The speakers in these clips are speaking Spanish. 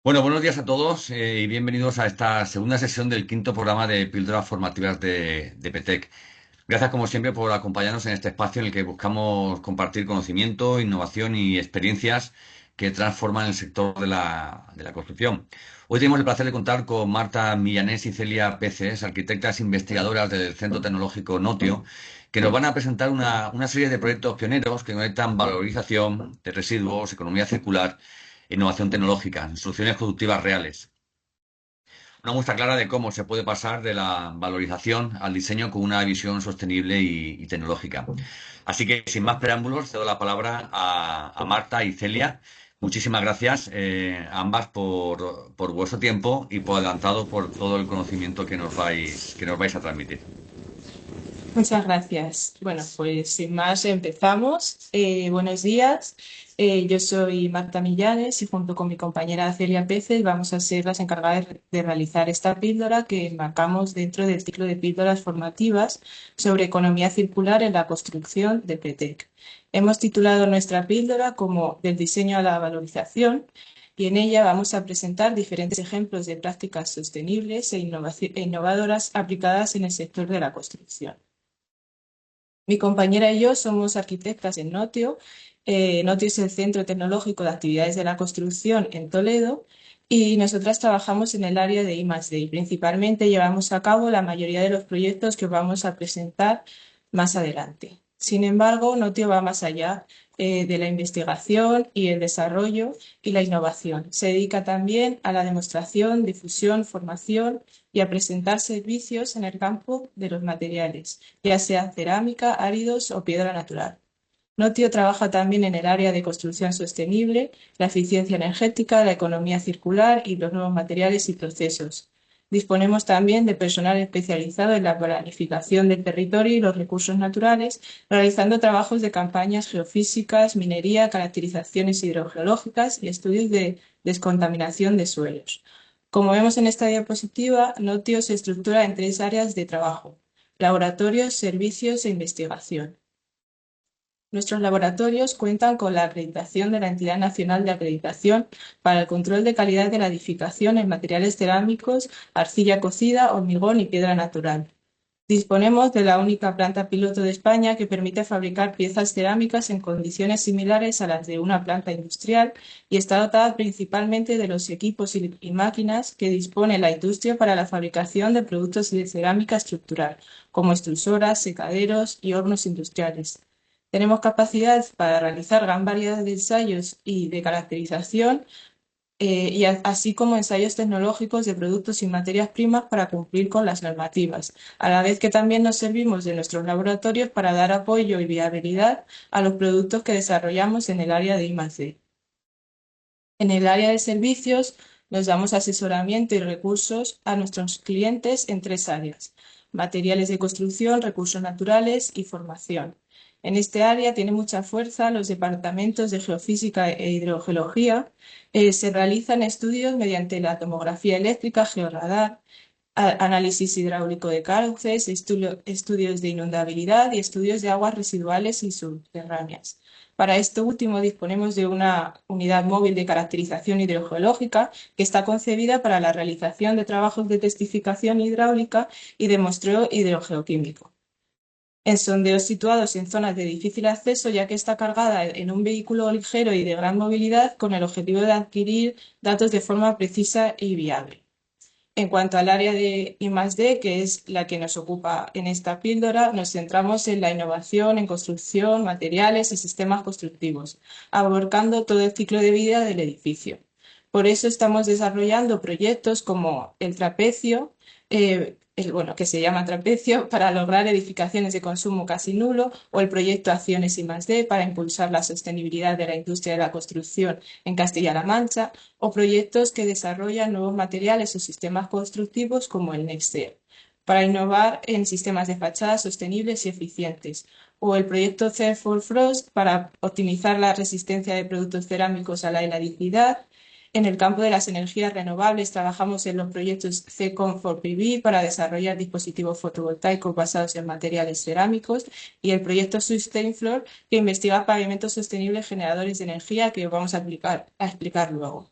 Bueno, buenos días a todos y bienvenidos a esta segunda sesión del quinto programa de Píldoras Formativas de PTEC. Gracias, como siempre, por acompañarnos en este espacio en el que buscamos compartir conocimiento, innovación y experiencias que transforman el sector de la construcción. Hoy tenemos el placer de contar con Marta Millanés y Celia Peces, arquitectas investigadoras del Centro Tecnológico Notio, que nos van a presentar una serie de proyectos pioneros que conectan valorización de residuos, economía circular, innovación tecnológica, soluciones productivas reales. Una muestra clara de cómo se puede pasar de la valorización al diseño con una visión sostenible y tecnológica. Así que, sin más preámbulos, cedo la palabra a Marta y Celia. Muchísimas gracias a ambas por vuestro tiempo y por adelantado por todo el conocimiento que nos vais a transmitir. Muchas gracias. Bueno, pues sin más empezamos. Buenos días. Yo soy Marta Millanes y junto con mi compañera Celia Peces vamos a ser las encargadas de realizar esta píldora que enmarcamos dentro del ciclo de píldoras formativas sobre economía circular en la construcción de PETEC. Hemos titulado nuestra píldora como Del diseño a la valorización y en ella vamos a presentar diferentes ejemplos de prácticas sostenibles e innovadoras aplicadas en el sector de la construcción. Mi compañera y yo somos arquitectas en Notio. Notio es el Centro Tecnológico de Actividades de la Construcción en Toledo y nosotras trabajamos en el área de I+D y principalmente llevamos a cabo la mayoría de los proyectos que os vamos a presentar más adelante. Sin embargo, Notio va más allá de la investigación y el desarrollo y la innovación. Se dedica también a la demostración, difusión, formación y a presentar servicios en el campo de los materiales, ya sea cerámica, áridos o piedra natural. Notio trabaja también en el área de construcción sostenible, la eficiencia energética, la economía circular y los nuevos materiales y procesos. Disponemos también de personal especializado en la planificación del territorio y los recursos naturales, realizando trabajos de campañas geofísicas, minería, caracterizaciones hidrogeológicas y estudios de descontaminación de suelos. Como vemos en esta diapositiva, Notio se estructura en tres áreas de trabajo: laboratorios, servicios e investigación. Nuestros laboratorios cuentan con la acreditación de la Entidad Nacional de Acreditación para el Control de Calidad de la Edificación en materiales cerámicos, arcilla cocida, hormigón y piedra natural. Disponemos de la única planta piloto de España que permite fabricar piezas cerámicas en condiciones similares a las de una planta industrial y está dotada principalmente de los equipos y máquinas que dispone la industria para la fabricación de productos de cerámica estructural, como extrusoras, secaderos y hornos industriales. Tenemos capacidad para realizar gran variedad de ensayos y de caracterización, así como ensayos tecnológicos de productos y materias primas para cumplir con las normativas, a la vez que también nos servimos de nuestros laboratorios para dar apoyo y viabilidad a los productos que desarrollamos en el área de I+D. En el área de servicios nos damos asesoramiento y recursos a nuestros clientes en tres áreas: materiales de construcción, recursos naturales y formación. En este área tiene mucha fuerza los departamentos de geofísica e hidrogeología. Se realizan estudios mediante la tomografía eléctrica, georradar, análisis hidráulico de cauces, estudios de inundabilidad y estudios de aguas residuales y subterráneas. Para esto último disponemos de una unidad móvil de caracterización hidrogeológica que está concebida para la realización de trabajos de testificación hidráulica y de muestreo hidrogeoquímico en sondeos situados en zonas de difícil acceso, ya que está cargada en un vehículo ligero y de gran movilidad con el objetivo de adquirir datos de forma precisa y viable. En cuanto al área de I+D, que es la que nos ocupa en esta píldora, nos centramos en la innovación en construcción, materiales y sistemas constructivos, abarcando todo el ciclo de vida del edificio. Por eso estamos desarrollando proyectos como el trapecio, que se llama trapecio, para lograr edificaciones de consumo casi nulo, o el proyecto Acciones I+D para impulsar la sostenibilidad de la industria de la construcción en Castilla-La Mancha, o proyectos que desarrollan nuevos materiales o sistemas constructivos como el NextER, para innovar en sistemas de fachada sostenibles y eficientes, o el proyecto CER for Frost para optimizar la resistencia de productos cerámicos a la heladicidad. En el campo de las energías renovables trabajamos en los proyectos CECON for PV para desarrollar dispositivos fotovoltaicos basados en materiales cerámicos y el proyecto SustainFloor que investiga pavimentos sostenibles generadores de energía que vamos a explicar luego.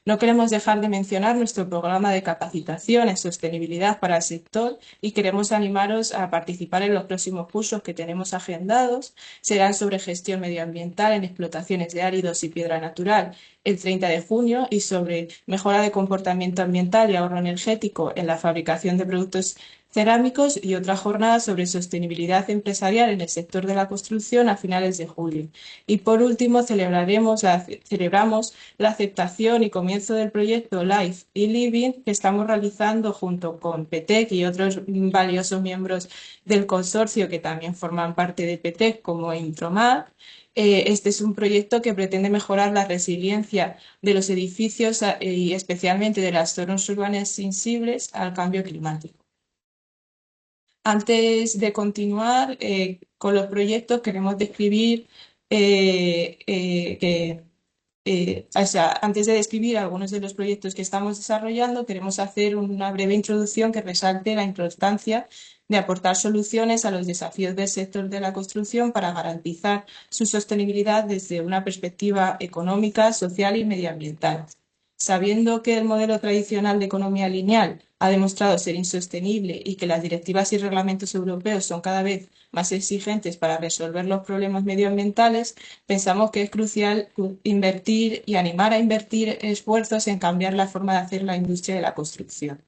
No queremos dejar de mencionar nuestro programa de capacitación en sostenibilidad para el sector y queremos animaros a participar en los próximos cursos que tenemos agendados. Serán sobre gestión medioambiental en explotaciones de áridos y piedra natural el 30 de junio y sobre mejora de comportamiento ambiental y ahorro energético en la fabricación de productos cerámicos y otra jornada sobre sostenibilidad empresarial en el sector de la construcción a finales de julio. Y por último, celebramos la aceptación y comienzo del proyecto Life y Living que estamos realizando junto con PETEC y otros valiosos miembros del consorcio que también forman parte de PETEC como Intromar. Este es un proyecto que pretende mejorar la resiliencia de los edificios y especialmente de las zonas urbanas sensibles al cambio climático. Antes de continuar con los proyectos, queremos describir antes de describir algunos de los proyectos que estamos desarrollando, queremos hacer una breve introducción que resalte la importancia de aportar soluciones a los desafíos del sector de la construcción para garantizar su sostenibilidad desde una perspectiva económica, social y medioambiental. Sabiendo que el modelo tradicional de economía lineal ha demostrado ser insostenible y que las directivas y reglamentos europeos son cada vez más exigentes para resolver los problemas medioambientales, pensamos que es crucial invertir y animar a invertir esfuerzos en cambiar la forma de hacer la industria de la construcción.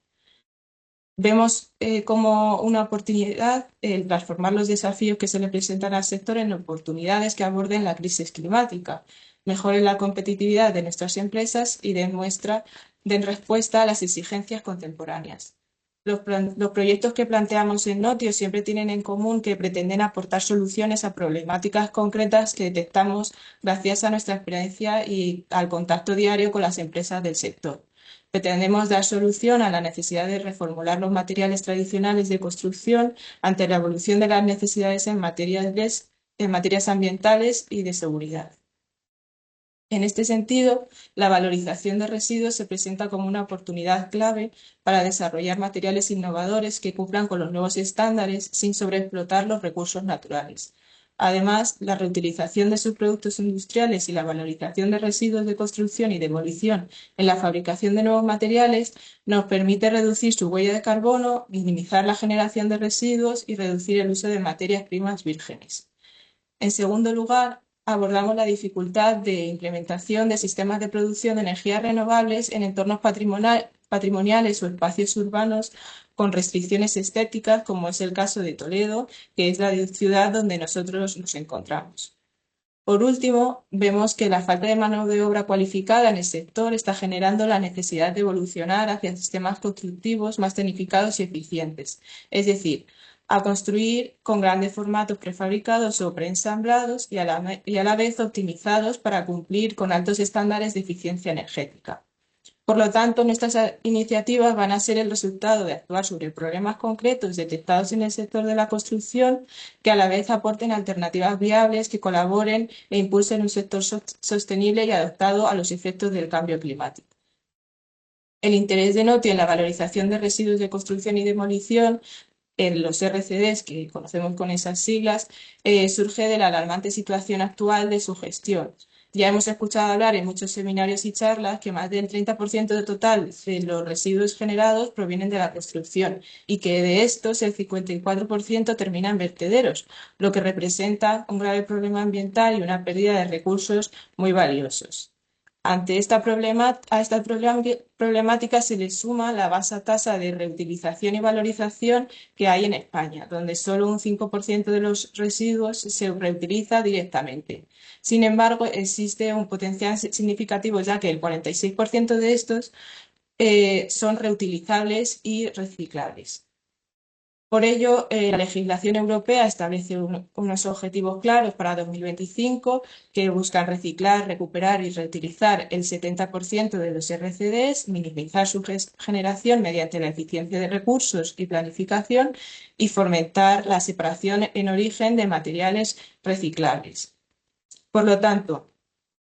Vemos como una oportunidad el transformar los desafíos que se le presentan al sector en oportunidades que aborden la crisis climática, mejoren la competitividad de nuestras empresas y den respuesta a las exigencias contemporáneas. Los proyectos que planteamos en Notio siempre tienen en común que pretenden aportar soluciones a problemáticas concretas que detectamos gracias a nuestra experiencia y al contacto diario con las empresas del sector. Pretendemos dar solución a la necesidad de reformular los materiales tradicionales de construcción ante la evolución de las necesidades en materias ambientales y de seguridad. En este sentido, la valorización de residuos se presenta como una oportunidad clave para desarrollar materiales innovadores que cumplan con los nuevos estándares sin sobreexplotar los recursos naturales. Además, la reutilización de subproductos industriales y la valorización de residuos de construcción y demolición en la fabricación de nuevos materiales nos permite reducir su huella de carbono, minimizar la generación de residuos y reducir el uso de materias primas vírgenes. En segundo lugar, abordamos la dificultad de implementación de sistemas de producción de energías renovables en entornos patrimoniales o espacios urbanos con restricciones estéticas, como es el caso de Toledo, que es la ciudad donde nosotros nos encontramos. Por último, vemos que la falta de mano de obra cualificada en el sector está generando la necesidad de evolucionar hacia sistemas constructivos más tecnificados y eficientes, es decir, a construir con grandes formatos prefabricados o preensamblados y a la vez optimizados para cumplir con altos estándares de eficiencia energética. Por lo tanto, nuestras iniciativas van a ser el resultado de actuar sobre problemas concretos detectados en el sector de la construcción que a la vez aporten alternativas viables que colaboren e impulsen un sector sostenible y adaptado a los efectos del cambio climático. El interés de Noti en la valorización de residuos de construcción y demolición en los RCDs, que conocemos con esas siglas, surge de la alarmante situación actual de su gestión. Ya hemos escuchado hablar en muchos seminarios y charlas que más del 30% del total de los residuos generados provienen de la construcción y que de estos el 54% termina en vertederos, lo que representa un grave problema ambiental y una pérdida de recursos muy valiosos. Ante a esta problemática se le suma la baja tasa de reutilización y valorización que hay en España, donde solo un 5% de los residuos se reutiliza directamente. Sin embargo, existe un potencial significativo, ya que el 46% de estos son reutilizables y reciclables. Por ello, la legislación europea establece unos objetivos claros para 2025 que buscan reciclar, recuperar y reutilizar el 70% de los RCDs, minimizar su generación mediante la eficiencia de recursos y planificación y fomentar la separación en origen de materiales reciclables. Por lo tanto,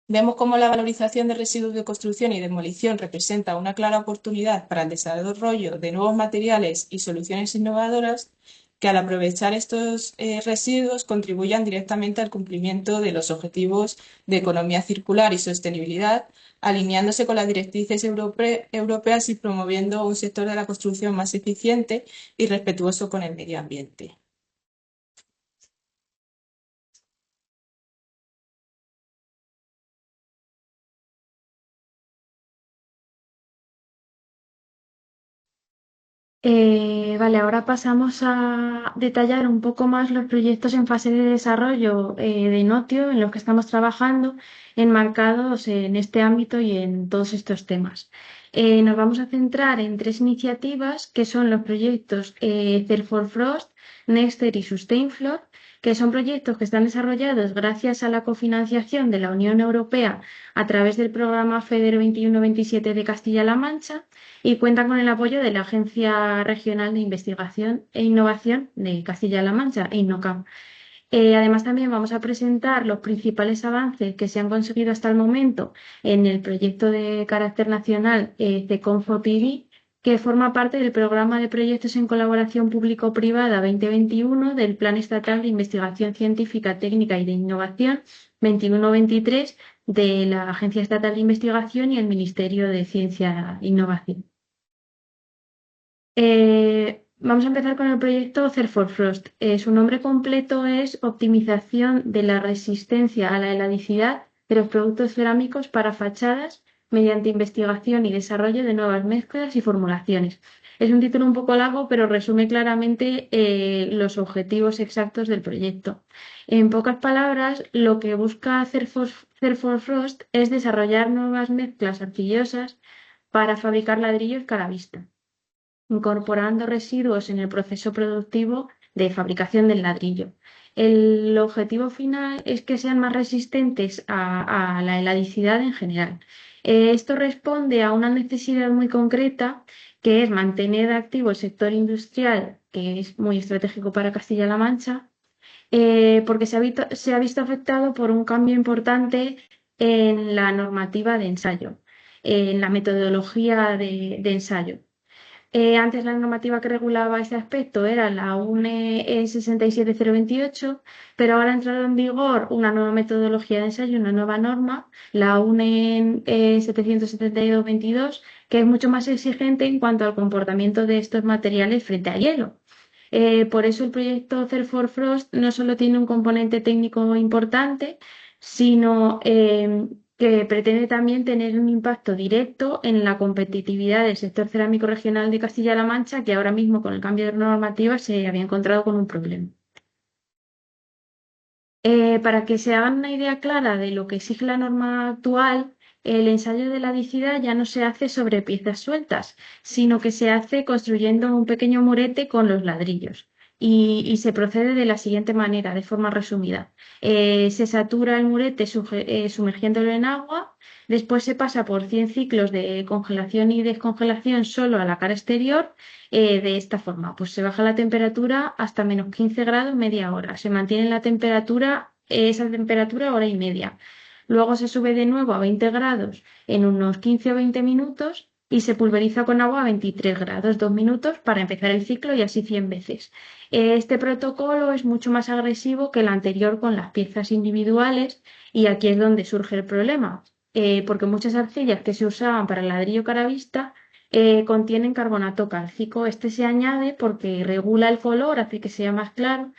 vemos cómo la valorización de residuos de construcción y demolición representa una clara oportunidad para el desarrollo de nuevos materiales y soluciones innovadoras que al aprovechar estos residuos contribuyan directamente al cumplimiento de los objetivos de economía circular y sostenibilidad, alineándose con las directrices europeas y promoviendo un sector de la construcción más eficiente y respetuoso con el medio ambiente. Vale, ahora pasamos a detallar un poco más los proyectos en fase de desarrollo de Inotio en los que estamos trabajando, enmarcados en este ámbito y en todos estos temas. Nos vamos a centrar en tres iniciativas que son los proyectos Cerfor-Frost, Nexter y Sustainflow, que son proyectos que están desarrollados gracias a la cofinanciación de la Unión Europea a través del programa FEDER 21-27 de Castilla-La Mancha y cuentan con el apoyo de la Agencia Regional de Investigación e Innovación de Castilla-La Mancha, INNOCAM. Además, también vamos a presentar los principales avances que se han conseguido hasta el momento en el proyecto de carácter nacional CECONFO-PIBI, que forma parte del Programa de Proyectos en Colaboración Público-Privada 2021 del Plan Estatal de Investigación Científica, Técnica y de Innovación 21-23 de la Agencia Estatal de Investigación y el Ministerio de Ciencia e Innovación. Vamos a empezar con el proyecto Cerfor-Frost. Su nombre completo es Optimización de la resistencia a la heladicidad de los productos cerámicos para fachadas mediante investigación y desarrollo de nuevas mezclas y formulaciones. Es un título un poco largo, pero resume claramente los objetivos exactos del proyecto. En pocas palabras, lo que busca Cerfor-Frost es desarrollar nuevas mezclas arcillosas para fabricar ladrillos cara vista, incorporando residuos en el proceso productivo de fabricación del ladrillo. El objetivo final es que sean más resistentes a la heladicidad en general. Esto responde a una necesidad muy concreta, que es mantener activo el sector industrial, que es muy estratégico para Castilla-La Mancha, porque se ha visto afectado por un cambio importante en la normativa de ensayo, en la metodología de ensayo. Antes la normativa que regulaba este aspecto era la UNE 67028, pero ahora ha entrado en vigor una nueva metodología de ensayo, una nueva norma, la UNE 77222, que es mucho más exigente en cuanto al comportamiento de estos materiales frente al hielo. Por eso el proyecto Cerfor-Frost no solo tiene un componente técnico importante, sino que pretende también tener un impacto directo en la competitividad del sector cerámico regional de Castilla-La Mancha, que ahora mismo con el cambio de normativa se había encontrado con un problema. Para que se hagan una idea clara de lo que exige la norma actual, el ensayo de la hadicidad ya no se hace sobre piezas sueltas, sino que se hace construyendo un pequeño murete con los ladrillos. Y se procede de la siguiente manera, de forma resumida. Se satura el murete sumergiéndolo en agua, después se pasa por 100 ciclos de congelación y descongelación solo a la cara exterior. De esta forma, pues se baja la temperatura hasta menos 15 grados media hora. Se mantiene la temperatura, esa temperatura hora y media. Luego se sube de nuevo a 20 grados en unos 15 o 20 minutos y se pulveriza con agua a 23 grados, 2 minutos para empezar el ciclo y así 100 veces. Este protocolo es mucho más agresivo que el anterior con las piezas individuales y aquí es donde surge el problema, porque muchas arcillas que se usaban para el ladrillo caravista contienen carbonato cálcico. Este se añade porque regula el color, hace que sea más claro,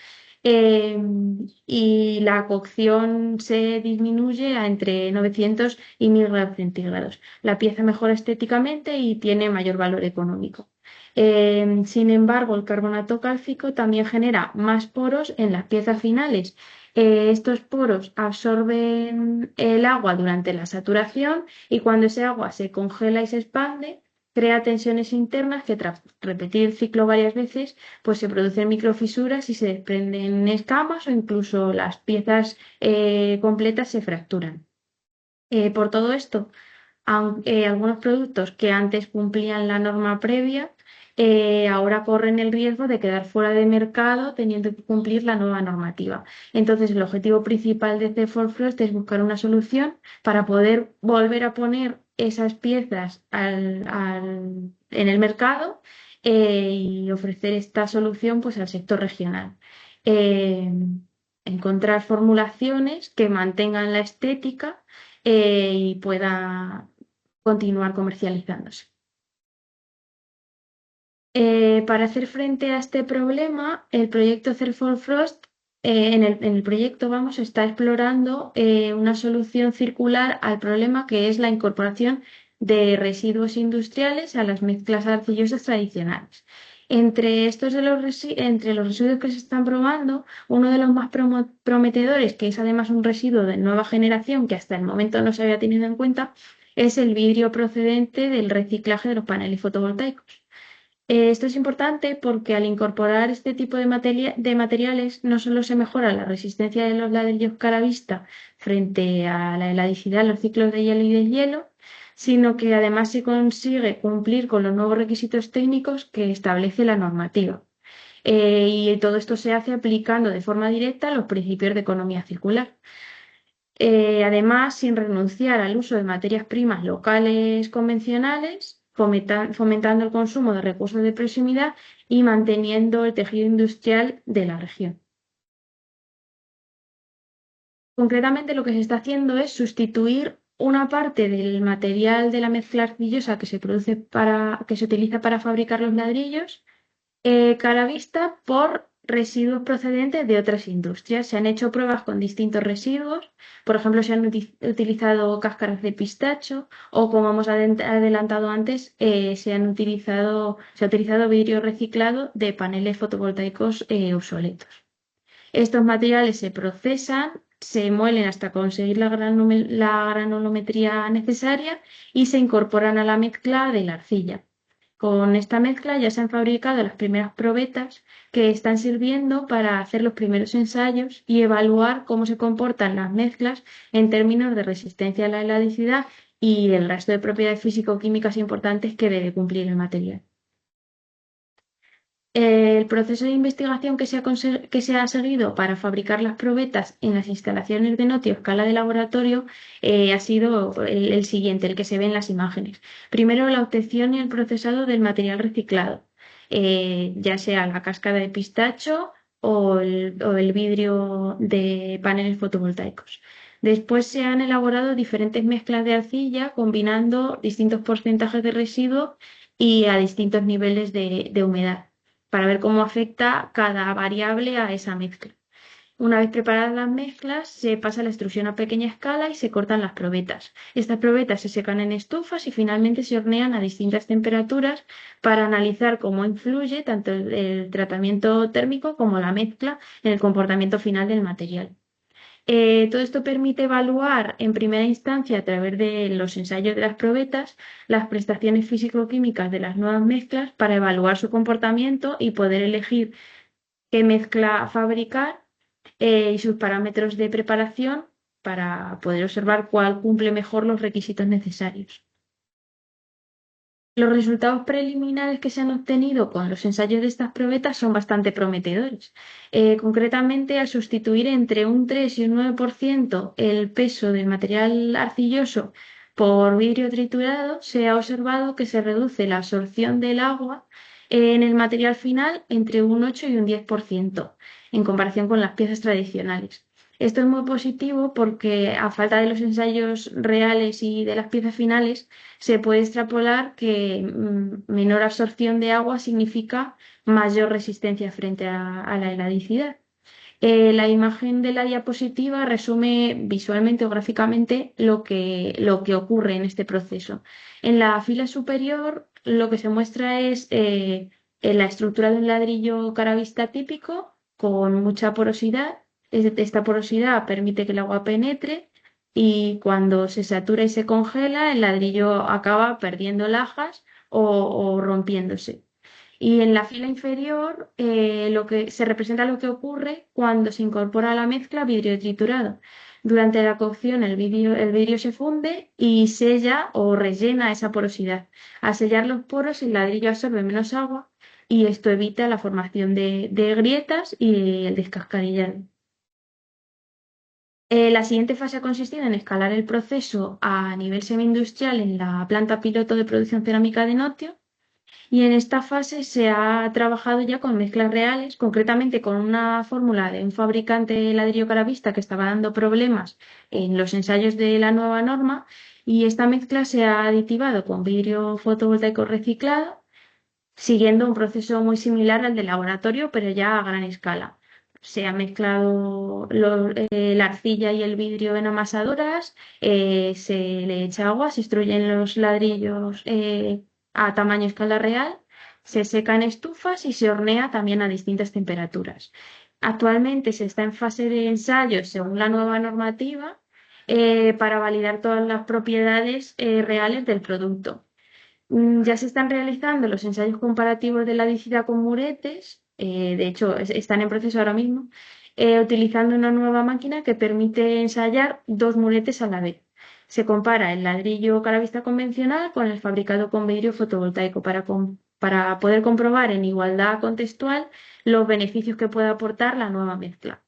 eh, y la cocción se disminuye a entre 900 y 1000 grados centígrados. La pieza mejora estéticamente y tiene mayor valor económico. Sin embargo, el carbonato cálcico también genera más poros en las piezas finales. Estos poros absorben el agua durante la saturación y cuando ese agua se congela y se expande, crea tensiones internas que tras repetir el ciclo varias veces, pues se producen microfisuras y se desprenden escamas o incluso las piezas completas se fracturan. Por todo esto, algunos productos que antes cumplían la norma previa, ahora corren el riesgo de quedar fuera de mercado teniendo que cumplir la nueva normativa. Entonces, el objetivo principal de C4Frost es buscar una solución para poder volver a poner esas piezas en el mercado y ofrecer esta solución pues, al sector regional. Eh, Encontrar formulaciones que mantengan la estética y pueda continuar comercializándose. Para hacer frente a este problema, el proyecto Cerfor Frost, en el proyecto vamos, está explorando una solución circular al problema que es la incorporación de residuos industriales a las mezclas arcillosas tradicionales. Entre los residuos que se están probando, uno de los más prometedores, que es además un residuo de nueva generación que hasta el momento no se había tenido en cuenta, es el vidrio procedente del reciclaje de los paneles fotovoltaicos. Esto es importante porque al incorporar este tipo de materiales no solo se mejora la resistencia de los ladrillos cara vista frente a la heladicidad en los ciclos de hielo y deshielo, sino que además se consigue cumplir con los nuevos requisitos técnicos que establece la normativa. Y todo esto se hace aplicando de forma directa los principios de economía circular. Además, sin renunciar al uso de materias primas locales convencionales, fomentando el consumo de recursos de proximidad y manteniendo el tejido industrial de la región. Concretamente, lo que se está haciendo es sustituir una parte del material de la mezcla arcillosa que que se utiliza para fabricar los ladrillos cara vista por residuos procedentes de otras industrias. Se han hecho pruebas con distintos residuos, por ejemplo, se han utilizado cáscaras de pistacho o, como hemos adelantado antes, se ha utilizado vidrio reciclado de paneles fotovoltaicos obsoletos. Estos materiales se procesan, se muelen hasta conseguir la granulometría necesaria y se incorporan a la mezcla de la arcilla. Con esta mezcla ya se han fabricado las primeras probetas que están sirviendo para hacer los primeros ensayos y evaluar cómo se comportan las mezclas en términos de resistencia a la heladicidad y el resto de propiedades físico-químicas importantes que debe cumplir el material. El proceso de investigación que se ha seguido para fabricar las probetas en las instalaciones de Notio a escala de laboratorio ha sido el siguiente, el que se ve en las imágenes. Primero, la obtención y el procesado del material reciclado, ya sea la cáscara de pistacho o el vidrio de paneles fotovoltaicos. Después se han elaborado diferentes mezclas de arcilla combinando distintos porcentajes de residuo y a distintos niveles de humedad para ver cómo afecta cada variable a esa mezcla. Una vez preparadas las mezclas, se pasa la extrusión a pequeña escala y se cortan las probetas. Estas probetas se secan en estufas y finalmente se hornean a distintas temperaturas para analizar cómo influye tanto el tratamiento térmico como la mezcla en el comportamiento final del material. Todo esto permite evaluar en primera instancia a través de los ensayos de las probetas las prestaciones físico-químicas de las nuevas mezclas para evaluar su comportamiento y poder elegir qué mezcla fabricar y sus parámetros de preparación para poder observar cuál cumple mejor los requisitos necesarios. Los resultados preliminares que se han obtenido con los ensayos de estas probetas son bastante prometedores. Concretamente, al sustituir entre un 3 y un 9% el peso del material arcilloso por vidrio triturado, se ha observado que se reduce la absorción del agua en el material final entre un 8 y un 10% en comparación con las piezas tradicionales. Esto es muy positivo porque, a falta de los ensayos reales y de las piezas finales, se puede extrapolar que menor absorción de agua significa mayor resistencia frente a la heladicidad. La imagen de la diapositiva resume visualmente o gráficamente lo que ocurre en este proceso. En la fila superior lo que se muestra es la estructura de un ladrillo cara vista típico con mucha porosidad. Esta porosidad permite que el agua penetre y cuando se satura y se congela, el ladrillo acaba perdiendo lajas o rompiéndose. Y en la fila inferior lo que se representa lo que ocurre cuando se incorpora a la mezcla vidrio triturado. Durante la cocción el vidrio se funde y sella o rellena esa porosidad. Al sellar los poros el ladrillo absorbe menos agua y esto evita la formación de grietas y el descascarillado. La siguiente fase ha consistido en escalar el proceso a nivel semi-industrial en la planta piloto de producción cerámica de Notio. Y en esta fase se ha trabajado ya con mezclas reales, concretamente con una fórmula de un fabricante de ladrillo caravista que estaba dando problemas en los ensayos de la nueva norma, y esta mezcla se ha aditivado con vidrio fotovoltaico reciclado, siguiendo un proceso muy similar al del laboratorio, pero ya a gran escala. Se ha mezclado la arcilla y el vidrio en amasadoras, se le echa agua, se instruyen los ladrillos a tamaño escala real, se seca en estufas y se hornea también a distintas temperaturas. Actualmente se está en fase de ensayo según la nueva normativa para validar todas las propiedades reales del producto. Ya se están realizando los ensayos comparativos de la ladicidad con muretes, de hecho están en proceso ahora mismo, utilizando una nueva máquina que permite ensayar dos muretes a la vez. Se compara el ladrillo caravista convencional con el fabricado con vidrio fotovoltaico para poder comprobar en igualdad contextual los beneficios que puede aportar la nueva mezcla.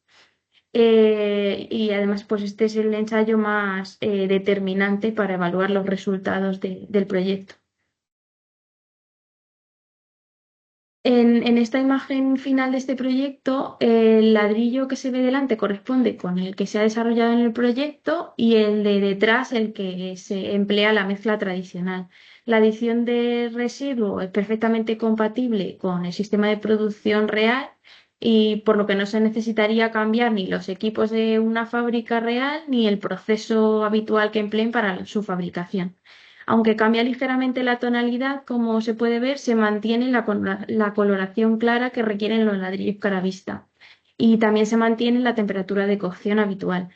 Y además, pues este es el ensayo más determinante para evaluar los resultados del proyecto. En esta imagen final de este proyecto, el ladrillo que se ve delante corresponde con el que se ha desarrollado en el proyecto y el de detrás el que se emplea la mezcla tradicional. La adición de residuo es perfectamente compatible con el sistema de producción real y por lo que no se necesitaría cambiar ni los equipos de una fábrica real ni el proceso habitual que empleen para su fabricación. Aunque cambia ligeramente la tonalidad, como se puede ver, se mantiene la coloración clara que requieren los ladrillos caravista y también se mantiene la temperatura de cocción habitual.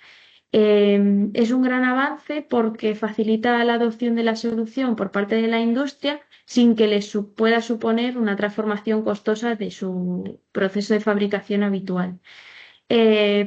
Es un gran avance porque facilita la adopción de la solución por parte de la industria sin que les pueda suponer una transformación costosa de su proceso de fabricación habitual.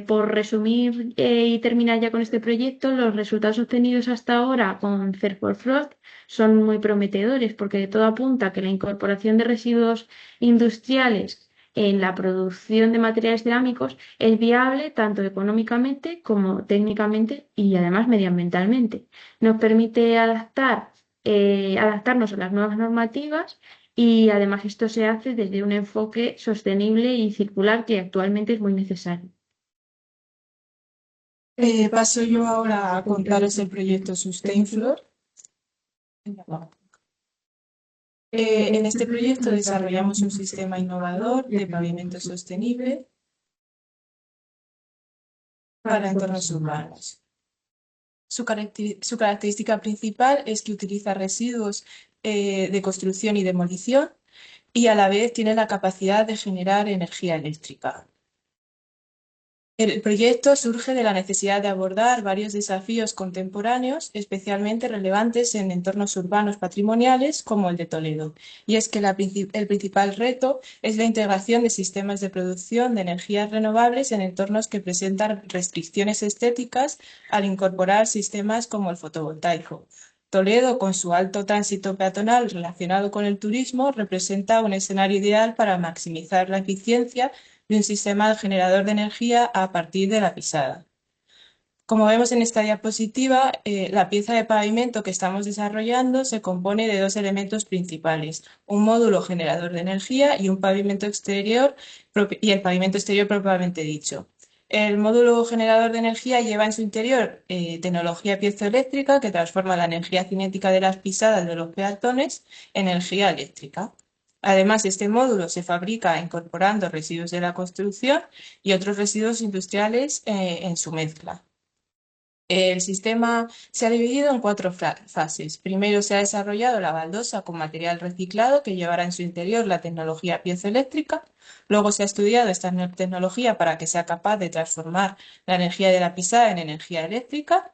Por resumir y terminar ya con este proyecto, los resultados obtenidos hasta ahora con Cerfrost son muy prometedores porque de todo apunta que la incorporación de residuos industriales en la producción de materiales cerámicos es viable tanto económicamente como técnicamente y además medioambientalmente. Nos permite adaptarnos a las nuevas normativas y además esto se hace desde un enfoque sostenible y circular que actualmente es muy necesario. Paso yo ahora a contaros el proyecto Sustainfloor. En este proyecto desarrollamos un sistema innovador de pavimento sostenible para entornos urbanos. Su característica principal es que utiliza residuos de construcción y demolición y a la vez tiene la capacidad de generar energía eléctrica. El proyecto surge de la necesidad de abordar varios desafíos contemporáneos, especialmente relevantes en entornos urbanos patrimoniales como el de Toledo. Y es que el principal reto es la integración de sistemas de producción de energías renovables en entornos que presentan restricciones estéticas al incorporar sistemas como el fotovoltaico. Toledo, con su alto tránsito peatonal relacionado con el turismo, representa un escenario ideal para maximizar la eficiencia de un sistema generador de energía a partir de la pisada. Como vemos en esta diapositiva, la pieza de pavimento que estamos desarrollando se compone de dos elementos principales, un módulo generador de energía y un pavimento exterior y el pavimento exterior propiamente dicho. El módulo generador de energía lleva en su interior tecnología piezoeléctrica que transforma la energía cinética de las pisadas de los peatones en energía eléctrica. Además, este módulo se fabrica incorporando residuos de la construcción y otros residuos industriales en su mezcla. El sistema se ha dividido en cuatro fases. Primero se ha desarrollado la baldosa con material reciclado que llevará en su interior la tecnología piezoeléctrica. Luego se ha estudiado esta tecnología para que sea capaz de transformar la energía de la pisada en energía eléctrica.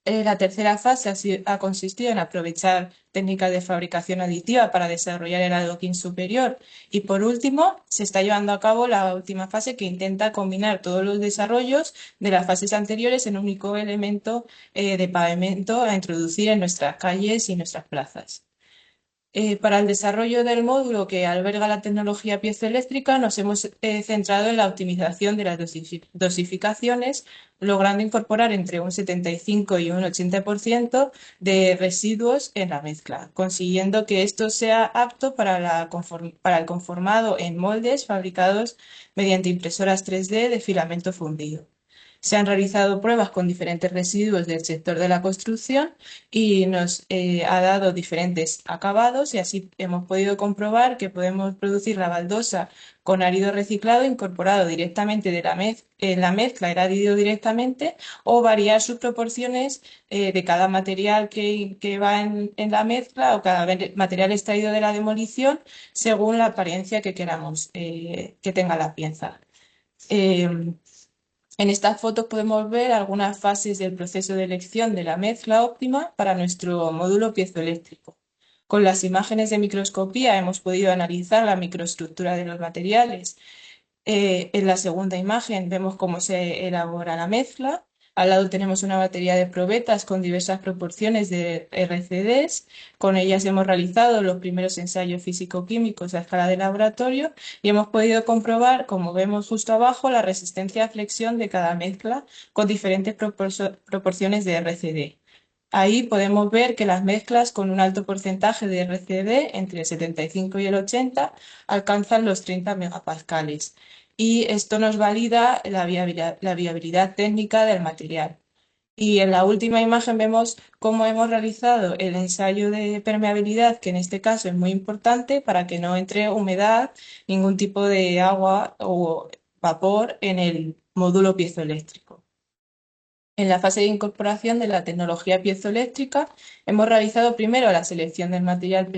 La tercera fase ha consistido en aprovechar técnicas de fabricación aditiva para desarrollar el adoquín superior. Y por último, se está llevando a cabo la última fase que intenta combinar todos los desarrollos de las fases anteriores en un único elemento de pavimento a introducir en nuestras calles y nuestras plazas. Para el desarrollo del módulo que alberga la tecnología piezoeléctrica nos hemos centrado en la optimización de las dosificaciones, logrando incorporar entre un 75 y un 80% de residuos en la mezcla, consiguiendo que esto sea apto para el conformado en moldes fabricados mediante impresoras 3D de filamento fundido. Se han realizado pruebas con diferentes residuos del sector de la construcción y nos ha dado diferentes acabados y así hemos podido comprobar que podemos producir la baldosa con árido reciclado incorporado directamente en la mezcla, el árido directamente, o variar sus proporciones de cada material que va en la mezcla o cada material extraído de la demolición según la apariencia que queramos que tenga la pieza. En estas fotos podemos ver algunas fases del proceso de elección de la mezcla óptima para nuestro módulo piezoeléctrico. Con las imágenes de microscopía hemos podido analizar la microestructura de los materiales. En la segunda imagen vemos cómo se elabora la mezcla. Al lado tenemos una batería de probetas con diversas proporciones de RCDs. Con ellas hemos realizado los primeros ensayos físico-químicos a escala de laboratorio y hemos podido comprobar, como vemos justo abajo, la resistencia a flexión de cada mezcla con diferentes proporciones de RCD. Ahí podemos ver que las mezclas con un alto porcentaje de RCD, entre el 75 y el 80, alcanzan los 30 megapascales. Y esto nos valida la viabilidad técnica del material. Y en la última imagen vemos cómo hemos realizado el ensayo de permeabilidad, que en este caso es muy importante para que no entre humedad, ningún tipo de agua o vapor en el módulo piezoeléctrico. En la fase de incorporación de la tecnología piezoeléctrica, hemos realizado primero la selección del material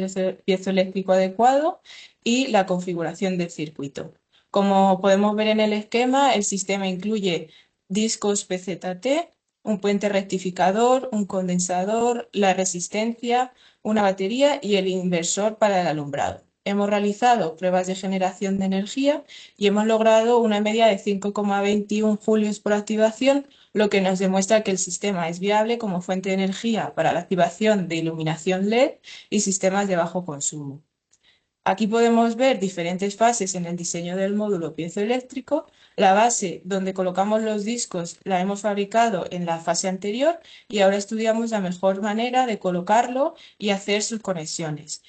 piezoeléctrico adecuado y la configuración del circuito. Como podemos ver en el esquema, el sistema incluye discos PZT, un puente rectificador, un condensador, la resistencia, una batería y el inversor para el alumbrado. Hemos realizado pruebas de generación de energía y hemos logrado una media de 5,21 julios por activación, lo que nos demuestra que el sistema es viable como fuente de energía para la activación de iluminación LED y sistemas de bajo consumo. Aquí podemos ver diferentes fases en el diseño del módulo piezoeléctrico. La base donde colocamos los discos la hemos fabricado en la fase anterior y ahora estudiamos la mejor manera de colocarlo y hacer sus conexiones.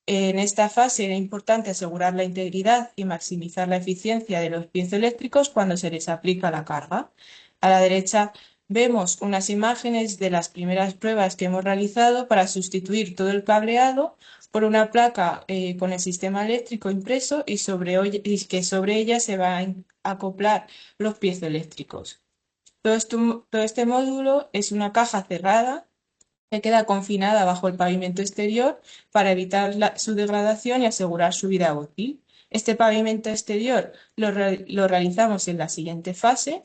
En esta fase era importante asegurar la integridad y maximizar la eficiencia de los piezoeléctricos cuando se les aplica la carga. A la derecha vemos unas imágenes de las primeras pruebas que hemos realizado para sustituir todo el cableado por una placa con el sistema eléctrico impreso y que sobre ella se van a acoplar los piezoeléctricos. Todo este módulo es una caja cerrada que queda confinada bajo el pavimento exterior para evitar su degradación y asegurar su vida útil. Este pavimento exterior lo realizamos en la siguiente fase.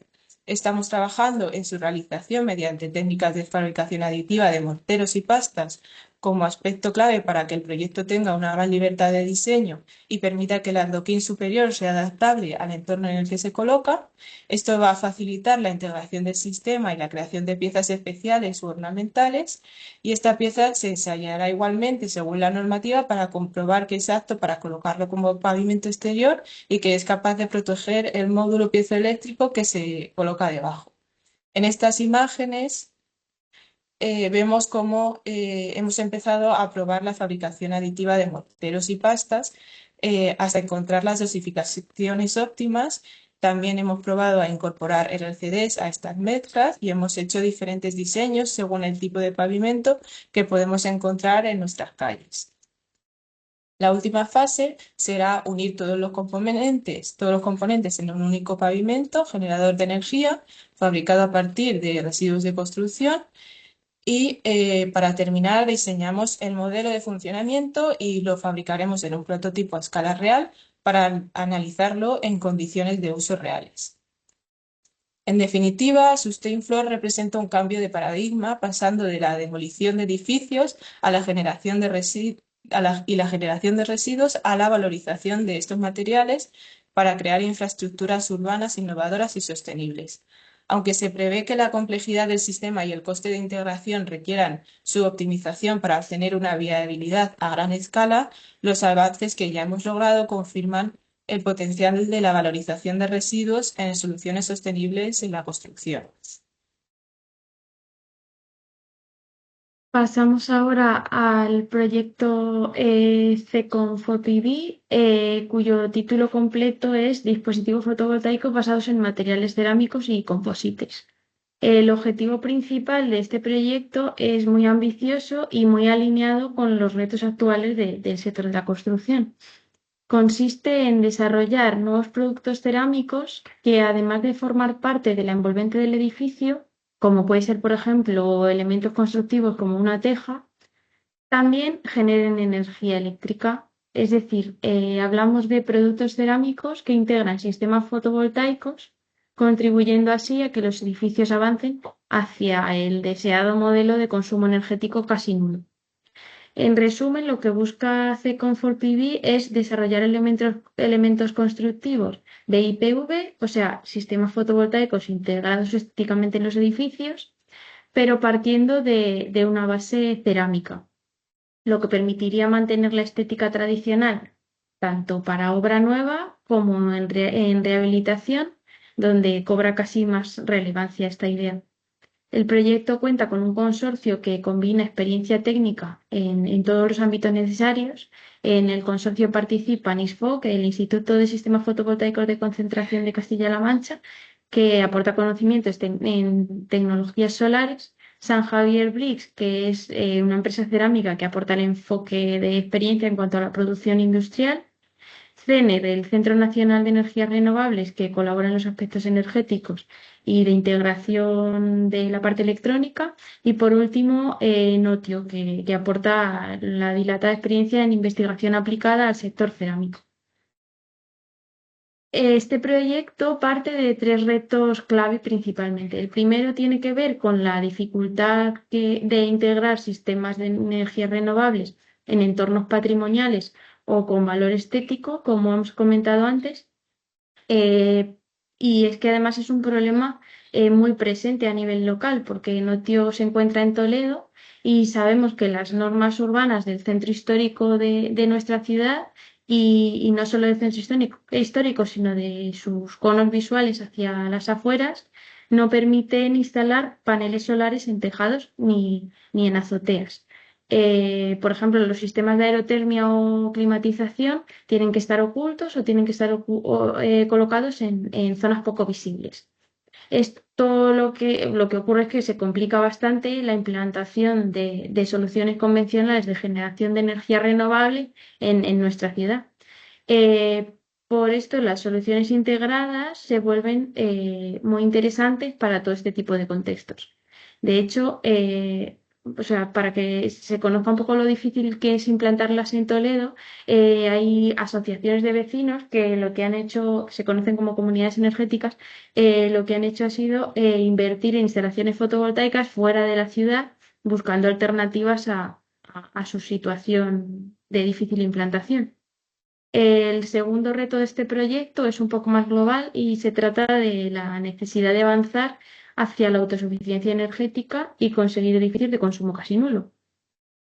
Estamos trabajando en su realización mediante técnicas de fabricación aditiva de morteros y pastas como aspecto clave para que el proyecto tenga una gran libertad de diseño y permita que el adoquín superior sea adaptable al entorno en el que se coloca. Esto va a facilitar la integración del sistema y la creación de piezas especiales u ornamentales, y esta pieza se ensayará igualmente según la normativa para comprobar que es apto para colocarlo como pavimento exterior y que es capaz de proteger el módulo piezoeléctrico que se coloca debajo. En estas imágenes vemos cómo hemos empezado a probar la fabricación aditiva de morteros y pastas hasta encontrar las dosificaciones óptimas. También hemos probado a incorporar RCDs a estas mezclas y hemos hecho diferentes diseños según el tipo de pavimento que podemos encontrar en nuestras calles. La última fase será unir todos los componentes en un único pavimento generador de energía fabricado a partir de residuos de construcción. Y para terminar, diseñamos el modelo de funcionamiento y lo fabricaremos en un prototipo a escala real para analizarlo en condiciones de uso reales. En definitiva, Sustainflow representa un cambio de paradigma pasando de la demolición de edificios a la generación de residuos a la valorización de estos materiales para crear infraestructuras urbanas innovadoras y sostenibles. Aunque se prevé que la complejidad del sistema y el coste de integración requieran su optimización para obtener una viabilidad a gran escala, los avances que ya hemos logrado confirman el potencial de la valorización de residuos en soluciones sostenibles en la construcción. Pasamos ahora al proyecto CECON4PV, cuyo título completo es Dispositivos fotovoltaicos basados en materiales cerámicos y composites. El objetivo principal de este proyecto es muy ambicioso y muy alineado con los retos actuales del sector de la construcción. Consiste en desarrollar nuevos productos cerámicos que, además de formar parte de la envolvente del edificio, como puede ser, por ejemplo, elementos constructivos como una teja, también generen energía eléctrica. Es decir, hablamos de productos cerámicos que integran sistemas fotovoltaicos, contribuyendo así a que los edificios avancen hacia el deseado modelo de consumo energético casi nulo. En resumen, lo que busca C-Comfort-PV es desarrollar elementos constructivos de IPV, o sea, sistemas fotovoltaicos integrados estéticamente en los edificios, pero partiendo de una base cerámica, lo que permitiría mantener la estética tradicional tanto para obra nueva como en rehabilitación, donde cobra casi más relevancia esta idea. El proyecto cuenta con un consorcio que combina experiencia técnica en todos los ámbitos necesarios. En el consorcio participan ISFOC, el Instituto de Sistemas Fotovoltaicos de Concentración de Castilla-La Mancha, que aporta conocimientos en tecnologías solares. San Javier Bricks, que es una empresa cerámica que aporta el enfoque de experiencia en cuanto a la producción industrial. CENER, el Centro Nacional de Energías Renovables, que colabora en los aspectos energéticos y de integración de la parte electrónica. Y por último, Notio, que aporta la dilatada experiencia en investigación aplicada al sector cerámico. Este proyecto parte de tres retos clave principalmente. El primero tiene que ver con la dificultad de integrar sistemas de energías renovables en entornos patrimoniales o con valor estético, como hemos comentado antes. Y es que además es un problema muy presente a nivel local, porque Notio se encuentra en Toledo y sabemos que las normas urbanas del centro histórico de nuestra ciudad y no solo del centro histórico, sino de sus conos visuales hacia las afueras, no permiten instalar paneles solares en tejados ni en azoteas. Por ejemplo, los sistemas de aerotermia o climatización tienen que estar ocultos o tienen que estar colocados en zonas poco visibles. Esto lo que ocurre es que se complica bastante la implantación de soluciones convencionales de generación de energía renovable en nuestra ciudad. Por esto, las soluciones integradas se vuelven muy interesantes para todo este tipo de contextos. De hecho, o sea, para que se conozca un poco lo difícil que es implantarlas en Toledo, hay asociaciones de vecinos que lo que han hecho, se conocen como comunidades energéticas, lo que han hecho ha sido invertir en instalaciones fotovoltaicas fuera de la ciudad, buscando alternativas a su situación de difícil implantación. El segundo reto de este proyecto es un poco más global y se trata de la necesidad de avanzar hacia la autosuficiencia energética y conseguir edificios de consumo casi nulo.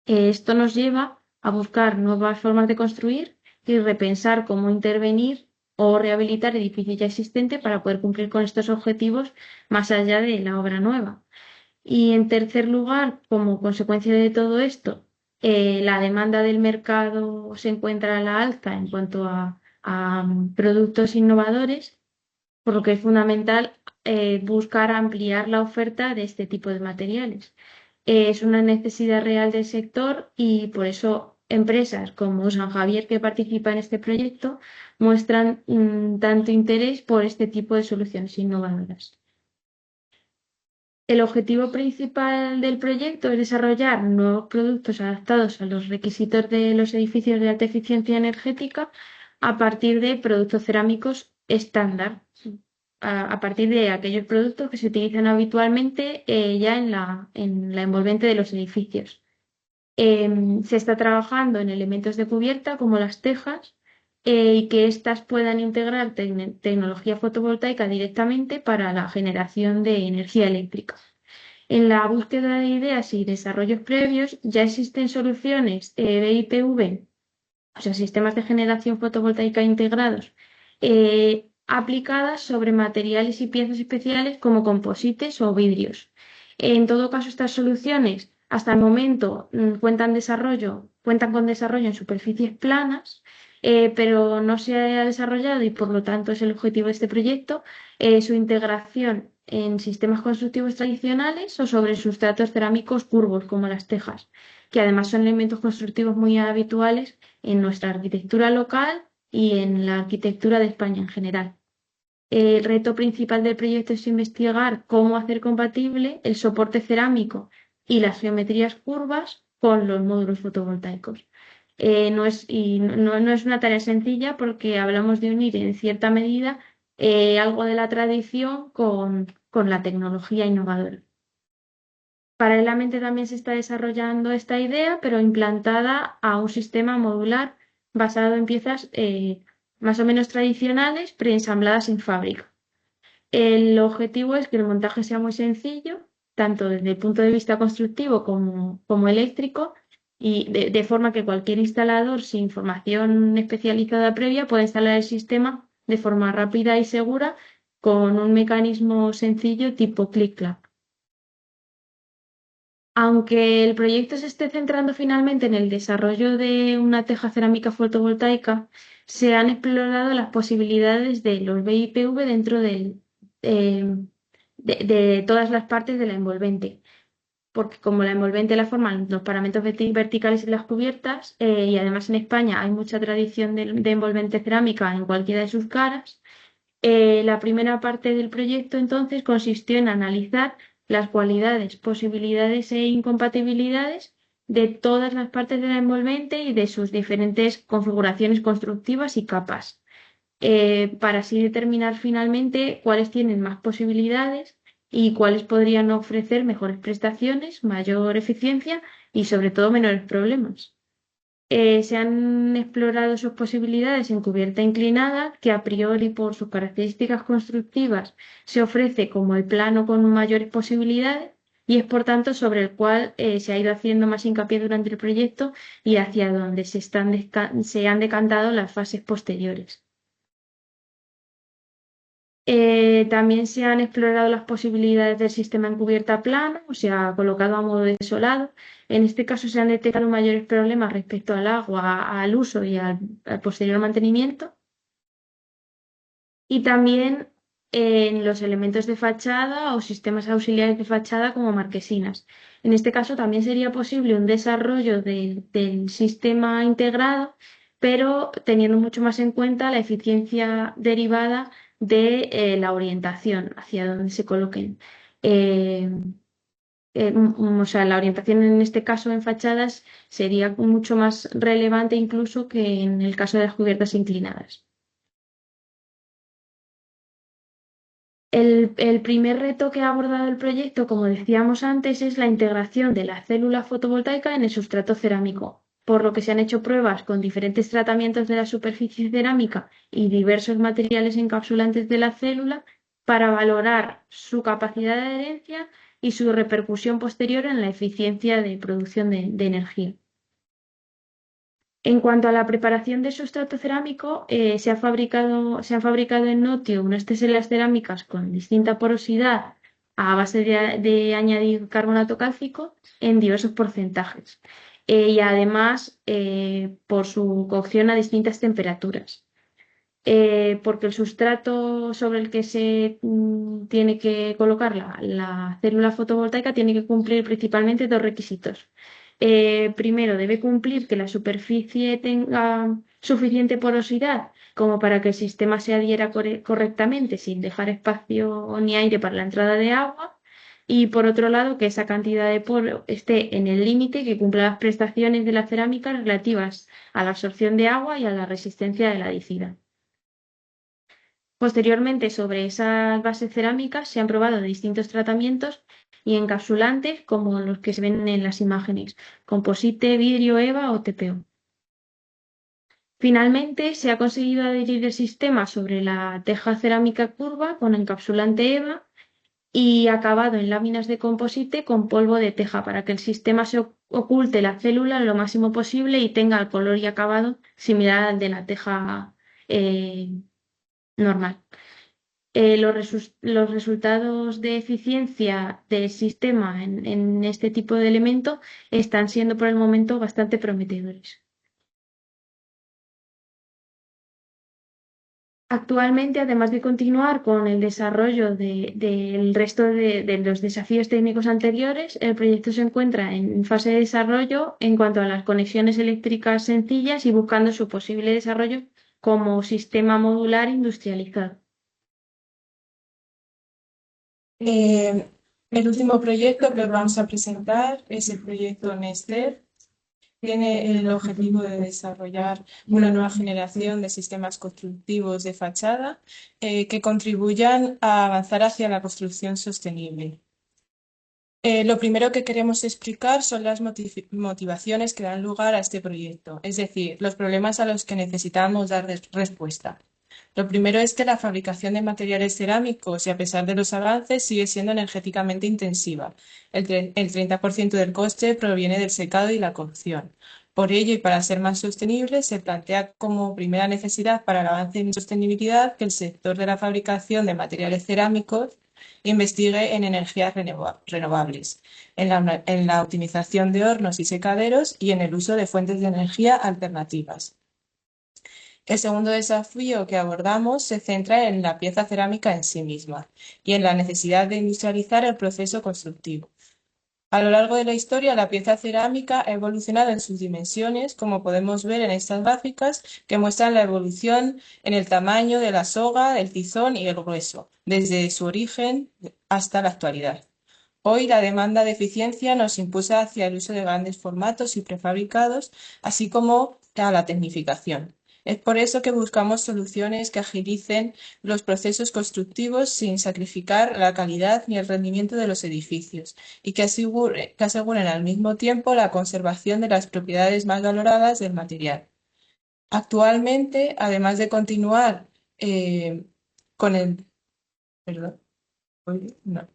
Esto nos lleva a buscar nuevas formas de construir y repensar cómo intervenir o rehabilitar edificios ya existentes para poder cumplir con estos objetivos más allá de la obra nueva. Y en tercer lugar, como consecuencia de todo esto, la demanda del mercado se encuentra a la alza en cuanto a productos innovadores, por lo que es fundamental buscar ampliar la oferta de este tipo de materiales. Es una necesidad real del sector y por eso empresas como San Javier, que participa en este proyecto, muestran tanto interés por este tipo de soluciones innovadoras. El objetivo principal del proyecto es desarrollar nuevos productos adaptados a los requisitos de los edificios de alta eficiencia energética a partir de productos cerámicos estándar, a partir de aquellos productos que se utilizan habitualmente ya en la envolvente de los edificios. Se está trabajando en elementos de cubierta como las tejas, y que éstas puedan integrar tecnología fotovoltaica directamente para la generación de energía eléctrica. En la búsqueda de ideas y desarrollos previos ya existen soluciones BIPV, o sea, sistemas de generación fotovoltaica integrados, aplicadas sobre materiales y piezas especiales como composites o vidrios. En todo caso, estas soluciones hasta el momento cuentan con desarrollo en superficies planas, pero no se ha desarrollado y por lo tanto es el objetivo de este proyecto, su integración en sistemas constructivos tradicionales o sobre sustratos cerámicos curvos como las tejas, que además son elementos constructivos muy habituales en nuestra arquitectura local y en la arquitectura de España en general. El reto principal del proyecto es investigar cómo hacer compatible el soporte cerámico y las geometrías curvas con los módulos fotovoltaicos. No es una tarea sencilla porque hablamos de unir en cierta medida algo de la tradición con la tecnología innovadora. Paralelamente también se está desarrollando esta idea, pero implantada a un sistema modular basado en piezas más o menos tradicionales preensambladas en fábrica. El objetivo es que el montaje sea muy sencillo, tanto desde el punto de vista constructivo como eléctrico, y de forma que cualquier instalador sin formación especializada previa pueda instalar el sistema de forma rápida y segura con un mecanismo sencillo tipo clic-clac. Aunque el proyecto se esté centrando finalmente en el desarrollo de una teja cerámica fotovoltaica, se han explorado las posibilidades de los BIPV dentro eh, de todas las partes de la envolvente, porque como la envolvente la forman los paramentos verticales y las cubiertas, y además en España hay mucha tradición de envolvente cerámica en cualquiera de sus caras, la primera parte del proyecto entonces consistió en analizar las cualidades, posibilidades e incompatibilidades de todas las partes de la envolvente y de sus diferentes configuraciones constructivas y capas, para así determinar finalmente cuáles tienen más posibilidades y cuáles podrían ofrecer mejores prestaciones, mayor eficiencia y sobre todo menores problemas. Se han explorado sus posibilidades en cubierta inclinada, que a priori por sus características constructivas se ofrece como el plano con mayores posibilidades y es por tanto sobre el cual se ha ido haciendo más hincapié durante el proyecto y hacia donde se han decantado las fases posteriores. También se han explorado las posibilidades del sistema en cubierta plana, o sea, colocado a modo de desolado. En este caso se han detectado mayores problemas respecto al agua, al uso y al posterior mantenimiento. Y también en los elementos de fachada o sistemas auxiliares de fachada como marquesinas. En este caso también sería posible un desarrollo del sistema integrado, pero teniendo mucho más en cuenta la eficiencia derivada de la orientación hacia donde se coloquen. Eh, o sea, la orientación en este caso en fachadas sería mucho más relevante incluso que en el caso de las cubiertas inclinadas. El primer reto que ha abordado el proyecto, como decíamos antes, es la integración de la célula fotovoltaica en el sustrato cerámico, por lo que se han hecho pruebas con diferentes tratamientos de la superficie cerámica y diversos materiales encapsulantes de la célula para valorar su capacidad de adherencia y su repercusión posterior en la eficiencia de producción de energía. En cuanto a la preparación del sustrato cerámico, se han fabricado en Notio unas teselas cerámicas con distinta porosidad a base de añadir carbonato cálcico en diversos porcentajes, y además por su cocción a distintas temperaturas. Porque el sustrato sobre el que se tiene que colocar la célula fotovoltaica tiene que cumplir principalmente dos requisitos. Primero, debe cumplir que la superficie tenga suficiente porosidad como para que el sistema se adhiera correctamente sin dejar espacio ni aire para la entrada de agua. Y por otro lado, que esa cantidad de poro esté en el límite que cumpla las prestaciones de la cerámica relativas a la absorción de agua y a la resistencia de la adhesividad. Posteriormente, sobre esas bases cerámicas se han probado distintos tratamientos y encapsulantes como los que se ven en las imágenes, composite, vidrio, EVA o TPO. Finalmente, se ha conseguido adherir el sistema sobre la teja cerámica curva con encapsulante EVA y acabado en láminas de composite con polvo de teja para que el sistema se oculte la célula lo máximo posible y tenga el color y acabado similar al de la teja eh, normal. Los resultados de eficiencia del sistema en este tipo de elemento están siendo por el momento bastante prometedores. Actualmente, además de continuar con el desarrollo del resto de los desafíos técnicos anteriores, el proyecto se encuentra en fase de desarrollo en cuanto a las conexiones eléctricas sencillas y buscando su posible desarrollo como sistema modular industrializado. El último proyecto que os vamos a presentar es el proyecto Nester. Tiene el objetivo de desarrollar una nueva generación de sistemas constructivos de fachada que contribuyan a avanzar hacia la construcción sostenible. Lo primero que queremos explicar son las motivaciones que dan lugar a este proyecto, es decir, los problemas a los que necesitamos dar respuesta. Lo primero es que la fabricación de materiales cerámicos, y a pesar de los avances, sigue siendo energéticamente intensiva. El 30% del coste proviene del secado y la cocción. Por ello, y para ser más sostenible, se plantea como primera necesidad para el avance en sostenibilidad que el sector de la fabricación de materiales cerámicos investigue en energías renovables, en la optimización de hornos y secaderos y en el uso de fuentes de energía alternativas. El segundo desafío que abordamos se centra en la pieza cerámica en sí misma y en la necesidad de industrializar el proceso constructivo. A lo largo de la historia, la pieza cerámica ha evolucionado en sus dimensiones, como podemos ver en estas gráficas, que muestran la evolución en el tamaño de la soga, el tizón y el grueso, desde su origen hasta la actualidad. Hoy la demanda de eficiencia nos impulsa hacia el uso de grandes formatos y prefabricados, así como a la tecnificación. Es por eso que buscamos soluciones que agilicen los procesos constructivos sin sacrificar la calidad ni el rendimiento de los edificios y que aseguren al mismo tiempo la conservación de las propiedades más valoradas del material. Actualmente, además de continuar con el... Perdón, no.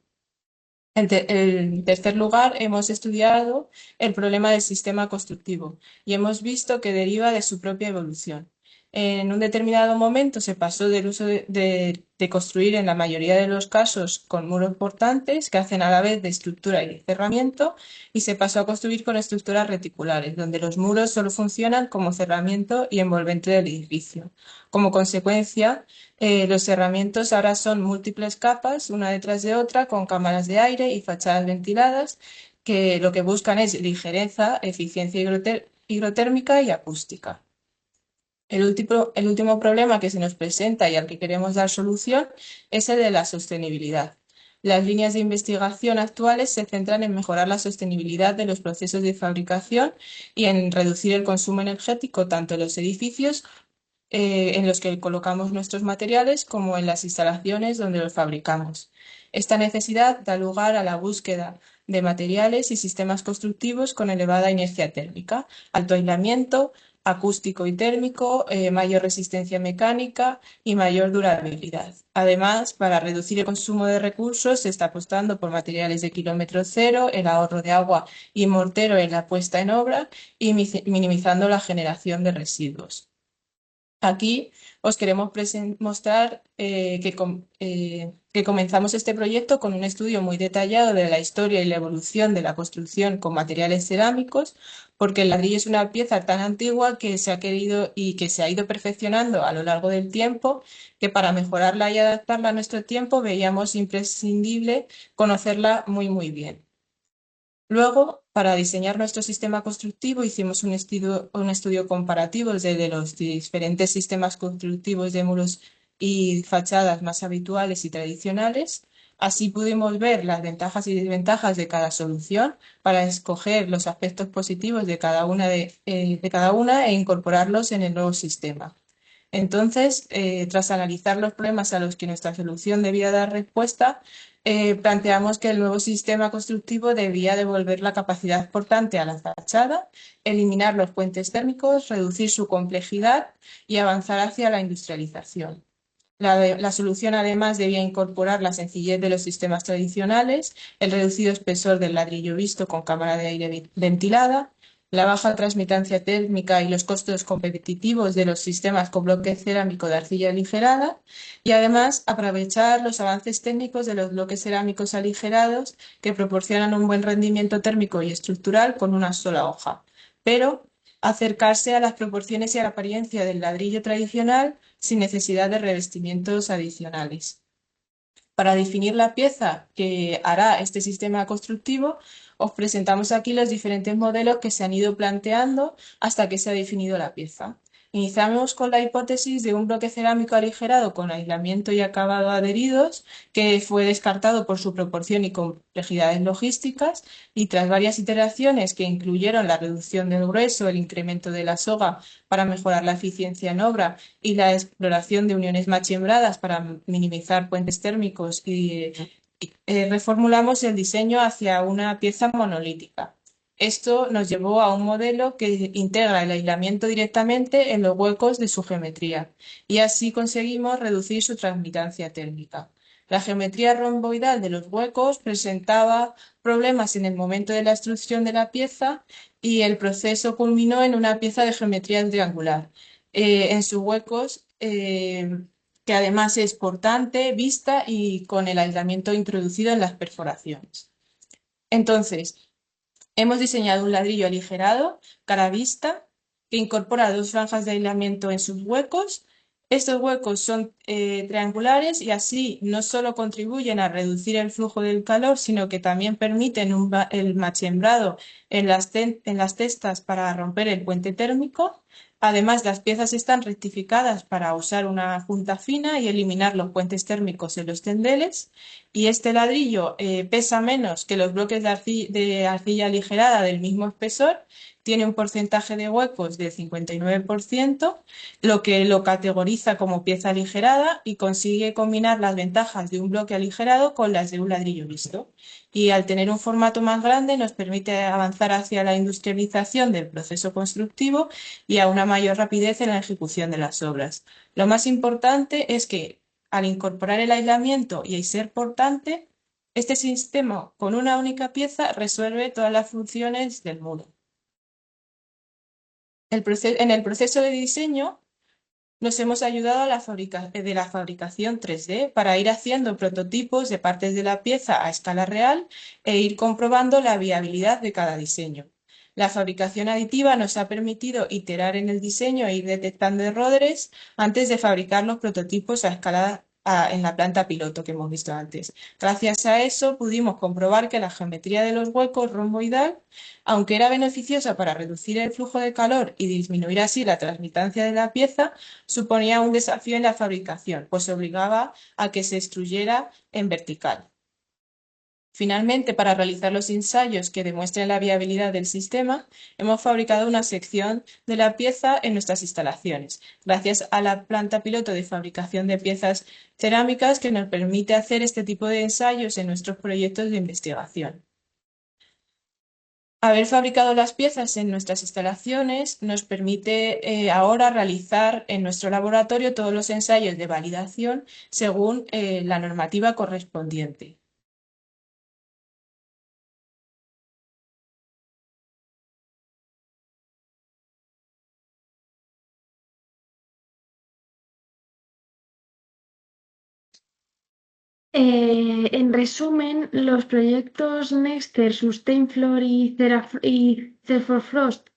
En tercer lugar, hemos estudiado el problema del sistema constructivo y hemos visto que deriva de su propia evolución. En un determinado momento se pasó del uso de construir en la mayoría de los casos con muros portantes que hacen a la vez de estructura y de cerramiento y se pasó a construir con estructuras reticulares, donde los muros solo funcionan como cerramiento y envolvente del edificio. Como consecuencia, los cerramientos ahora son múltiples capas, una detrás de otra, con cámaras de aire y fachadas ventiladas, que lo que buscan es ligereza, eficiencia hidrotérmica y acústica. El último problema que se nos presenta y al que queremos dar solución es el de la sostenibilidad. Las líneas de investigación actuales se centran en mejorar la sostenibilidad de los procesos de fabricación y en reducir el consumo energético tanto en los edificios en los que colocamos nuestros materiales como en las instalaciones donde los fabricamos. Esta necesidad da lugar a la búsqueda de materiales y sistemas constructivos con elevada inercia térmica, alto aislamiento, acústico y térmico, mayor resistencia mecánica y mayor durabilidad. Además, para reducir el consumo de recursos, se está apostando por materiales de kilómetro cero, el ahorro de agua y mortero en la puesta en obra y minimizando la generación de residuos. Aquí os queremos mostrar que comenzamos este proyecto con un estudio muy detallado de la historia y la evolución de la construcción con materiales cerámicos, porque el ladrillo es una pieza tan antigua que se ha querido y que se ha ido perfeccionando a lo largo del tiempo, que para mejorarla y adaptarla a nuestro tiempo veíamos imprescindible conocerla muy bien. Luego, para diseñar nuestro sistema constructivo, hicimos un estudio comparativo de los diferentes sistemas constructivos de muros y fachadas más habituales y tradicionales. Así pudimos ver las ventajas y desventajas de cada solución para escoger los aspectos positivos de cada una e incorporarlos en el nuevo sistema. Entonces, tras analizar los problemas a los que nuestra solución debía dar respuesta, planteamos que el nuevo sistema constructivo debía devolver la capacidad portante a la fachada, eliminar los puentes térmicos, reducir su complejidad y avanzar hacia la industrialización. La solución además debía incorporar la sencillez de los sistemas tradicionales, el reducido espesor del ladrillo visto con cámara de aire ventilada, la baja transmitancia térmica y los costos competitivos de los sistemas con bloque cerámico de arcilla aligerada y además aprovechar los avances técnicos de los bloques cerámicos aligerados que proporcionan un buen rendimiento térmico y estructural con una sola hoja, pero acercarse a las proporciones y a la apariencia del ladrillo tradicional sin necesidad de revestimientos adicionales. Para definir la pieza que hará este sistema constructivo, os presentamos aquí los diferentes modelos que se han ido planteando hasta que se ha definido la pieza. Iniciamos con la hipótesis de un bloque cerámico aligerado con aislamiento y acabado adheridos, que fue descartado por su proporción y complejidades logísticas, y tras varias iteraciones que incluyeron la reducción del grueso, el incremento de la soga para mejorar la eficiencia en obra y la exploración de uniones machembradas para minimizar puentes térmicos reformulamos el diseño hacia una pieza monolítica. Esto nos llevó a un modelo que integra el aislamiento directamente en los huecos de su geometría y así conseguimos reducir su transmitancia térmica. La geometría romboidal de los huecos presentaba problemas en el momento de la extrusión de la pieza y el proceso culminó en una pieza de geometría triangular. En sus huecos, que además es portante, vista y con el aislamiento introducido en las perforaciones. Entonces, hemos diseñado un ladrillo aligerado, cara vista, que incorpora dos franjas de aislamiento en sus huecos. Estos huecos son triangulares y así no solo contribuyen a reducir el flujo del calor, sino que también permiten el machembrado en las testas para romper el puente térmico. Además, las piezas están rectificadas para usar una junta fina y eliminar los puentes térmicos en los tendeles. Y este ladrillo pesa menos que los bloques de arcilla aligerada del mismo espesor, tiene un porcentaje de huecos del 59%, lo que lo categoriza como pieza aligerada y consigue combinar las ventajas de un bloque aligerado con las de un ladrillo visto. Y al tener un formato más grande nos permite avanzar hacia la industrialización del proceso constructivo y a una mayor rapidez en la ejecución de las obras. Lo más importante es que al incorporar el aislamiento y ser portante, este sistema con una única pieza resuelve todas las funciones del muro. En el proceso de diseño nos hemos ayudado de la fabricación 3D para ir haciendo prototipos de partes de la pieza a escala real e ir comprobando la viabilidad de cada diseño. La fabricación aditiva nos ha permitido iterar en el diseño e ir detectando errores antes de fabricar los prototipos a escala en la planta piloto que hemos visto antes. Gracias a eso pudimos comprobar que la geometría de los huecos romboidal, aunque era beneficiosa para reducir el flujo de calor y disminuir así la transmitancia de la pieza, suponía un desafío en la fabricación, pues obligaba a que se extruyera en vertical. Finalmente, para realizar los ensayos que demuestren la viabilidad del sistema, hemos fabricado una sección de la pieza en nuestras instalaciones, gracias a la planta piloto de fabricación de piezas cerámicas que nos permite hacer este tipo de ensayos en nuestros proyectos de investigación. Haber fabricado las piezas en nuestras instalaciones nos permite ahora realizar en nuestro laboratorio todos los ensayos de validación según la normativa correspondiente. En resumen, los proyectos Nexter, Sustainfloor y Cerfrost,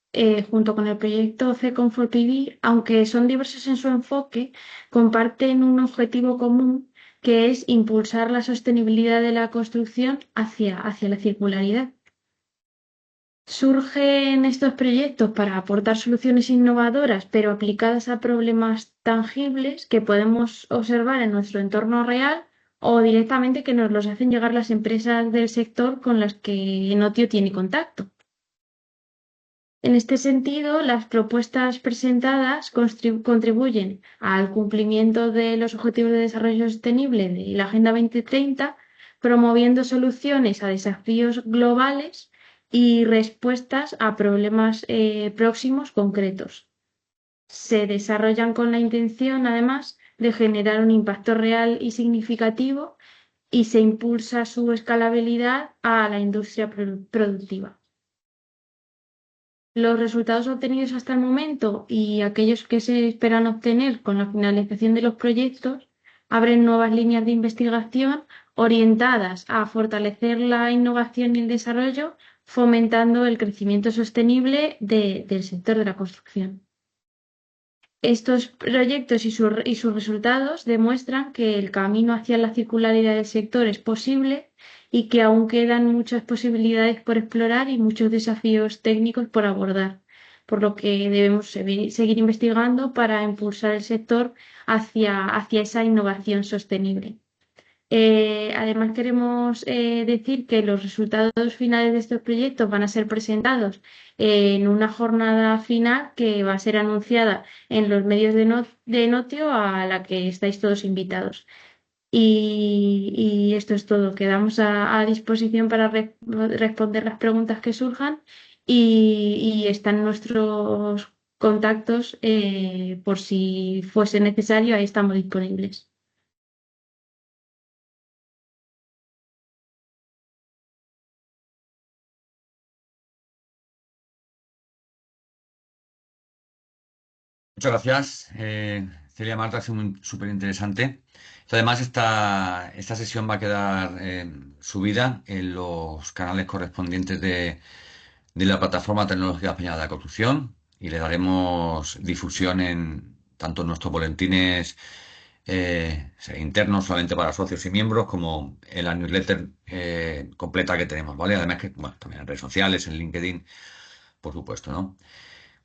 junto con el proyecto C-Comfort-PV, aunque son diversos en su enfoque, comparten un objetivo común que es impulsar la sostenibilidad de la construcción hacia la circularidad. Surgen estos proyectos para aportar soluciones innovadoras, pero aplicadas a problemas tangibles que podemos observar en nuestro entorno real o directamente que nos los hacen llegar las empresas del sector con las que Notio tiene contacto. En este sentido, las propuestas presentadas contribuyen al cumplimiento de los Objetivos de Desarrollo Sostenible de la Agenda 2030, promoviendo soluciones a desafíos globales y respuestas a problemas próximos concretos. Se desarrollan con la intención, además, de generar un impacto real y significativo y se impulsa su escalabilidad a la industria productiva. Los resultados obtenidos hasta el momento y aquellos que se esperan obtener con la finalización de los proyectos abren nuevas líneas de investigación orientadas a fortalecer la innovación y el desarrollo, fomentando el crecimiento sostenible del sector de la construcción. Estos proyectos y sus resultados demuestran que el camino hacia la circularidad del sector es posible y que aún quedan muchas posibilidades por explorar y muchos desafíos técnicos por abordar, por lo que debemos seguir investigando para impulsar el sector hacia esa innovación sostenible. Además, queremos decir que los resultados finales de estos proyectos van a ser presentados en una jornada final que va a ser anunciada en los medios de Notio, a la que estáis todos invitados. Y esto es todo. Quedamos a disposición para responder las preguntas que surjan y están nuestros contactos por si fuese necesario, ahí estamos disponibles. Muchas gracias, Celia, Marta, ha sido súper interesante. Además, esta sesión va a quedar subida en los canales correspondientes de la Plataforma Tecnológica Española de la Construcción y le daremos difusión en tanto en nuestros boletines internos solamente para socios y miembros como en la newsletter completa que tenemos, ¿vale? Además que, bueno, también en redes sociales, en LinkedIn, por supuesto, ¿no?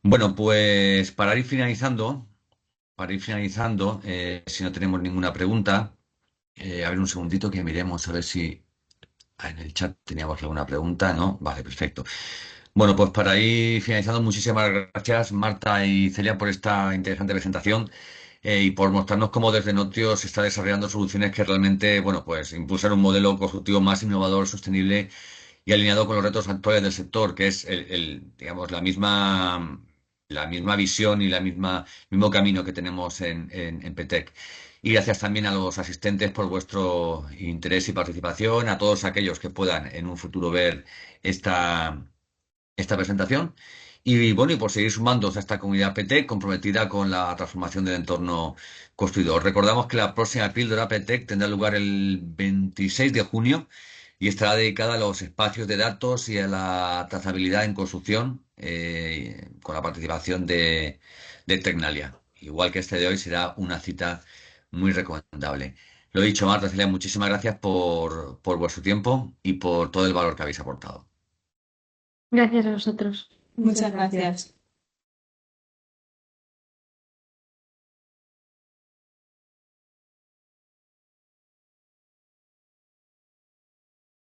Bueno, pues para ir finalizando, si no tenemos ninguna pregunta, a ver un segundito que miremos a ver si en el chat teníamos alguna pregunta, ¿no? Vale, perfecto. Bueno, pues para ir finalizando, muchísimas gracias Marta y Celia por esta interesante presentación y por mostrarnos cómo desde Notio se está desarrollando soluciones que realmente, bueno, pues impulsan un modelo constructivo más innovador, sostenible y alineado con los retos actuales del sector, que es digamos, la misma visión y mismo camino que tenemos en PETEC. Y gracias también a los asistentes por vuestro interés y participación, a todos aquellos que puedan en un futuro ver esta presentación. Y bueno, y por seguir sumándose a esta comunidad PETEC comprometida con la transformación del entorno construido. Os recordamos que la próxima píldora PETEC tendrá lugar el 26 de junio y estará dedicada a los espacios de datos y a la trazabilidad en construcción con la participación de Tecnalia. Igual que este de hoy será una cita muy recomendable. Lo dicho, Marta, Celia, muchísimas gracias por vuestro tiempo y por todo el valor que habéis aportado. Gracias a vosotros. Muchas gracias.